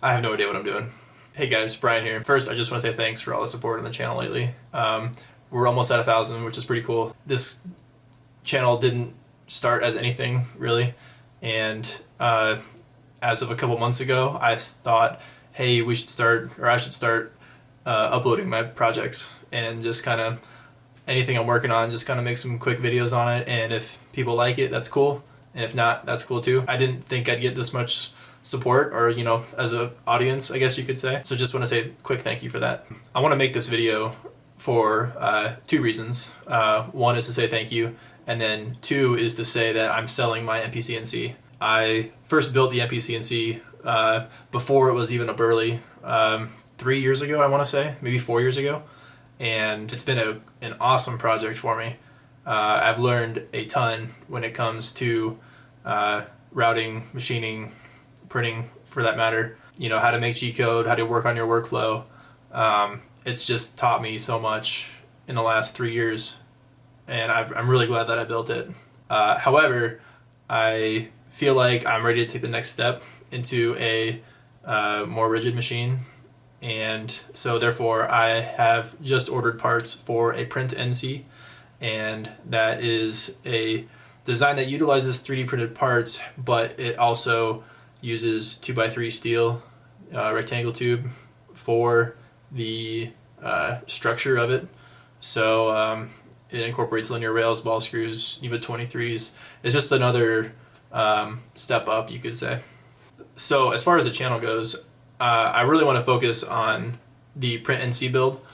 I have no idea what I'm doing. Hey guys, Brian here. First, I just want to say thanks for all the support on the channel lately. We're almost at 1,000, which is pretty cool. This channel didn't start as anything really, and as of a couple months ago, I thought, hey, I should start uploading my projects and just kind of anything I'm working on, just kind of make some quick videos on it, and if people like it, that's cool, and if not, that's cool too. I didn't think I'd get this much support, or as an audience, I guess you could say. So just want to say a quick thank you for that. I want to make this video for two reasons. One is to say thank you, and then two is to say that I'm selling my MPCNC. I first built the MPCNC before it was even a Burley, 3 years ago, I want to say, maybe 4 years ago, and it's been an awesome project for me. I've learned a ton when it comes to routing, machining, printing for that matter, how to make G-code, how to work on your workflow. It's just taught me so much in the last 3 years, and I'm really glad that I built it. However, I feel like I'm ready to take the next step into a more rigid machine, and so therefore I have just ordered parts for a PrintNC, and that is a design that utilizes 3D printed parts, but it also uses 2x3 steel rectangle tube for the structure of it. So it incorporates linear rails, ball screws, EVA 23s. It's just another step up, you could say. So as far as the channel goes, I really want to focus on the PrintNC build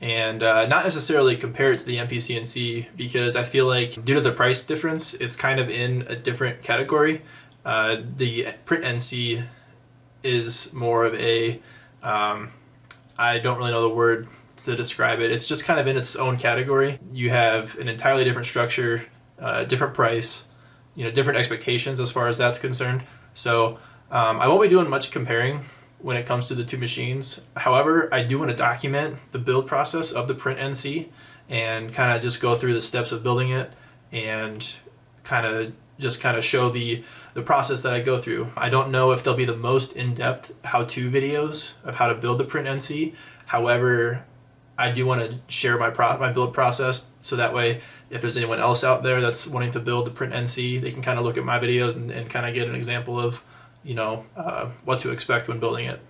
and not necessarily compare it to the MPCNC, because I feel like due to the price difference, it's kind of in a different category. The PrintNC is more of a, I don't really know the word to describe it. It's just kind of in its own category. You have an entirely different structure, different price, different expectations as far as that's concerned. So I won't be doing much comparing when it comes to the two machines. However, I do want to document the build process of the PrintNC and kind of just go through the steps of building it and kind of show the process that I go through. I don't know if they'll be the most in-depth how-to videos of how to build the PrintNC. However, I do want to share my build process, so that way if there's anyone else out there that's wanting to build the PrintNC, they can kind of look at my videos and kind of get an example of what to expect when building it.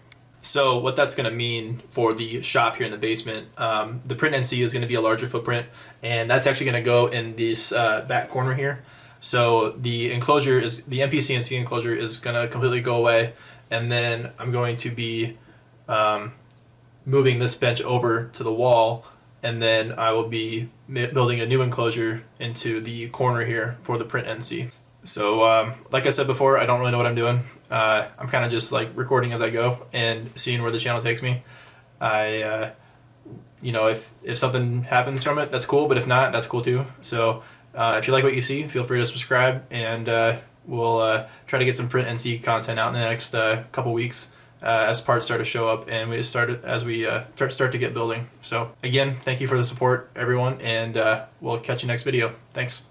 So what that's going to mean for the shop here in the basement, the PrintNC is going to be a larger footprint, and that's actually going to go in this back corner here. So the MPCNC enclosure is going to completely go away, and then I'm going to be moving this bench over to the wall, and then I will be building a new enclosure into the corner here for the PrintNC. So like I said before, I don't really know what I'm doing. I'm kind of just like recording as I go and seeing where the channel takes me. If something happens from it, that's cool, but if not, that's cool too. So if you like what you see, feel free to subscribe, and we'll try to get some PrintNC content out in the next couple weeks as parts start to show up and we start to get building. So again, thank you for the support, everyone, and we'll catch you next video. Thanks.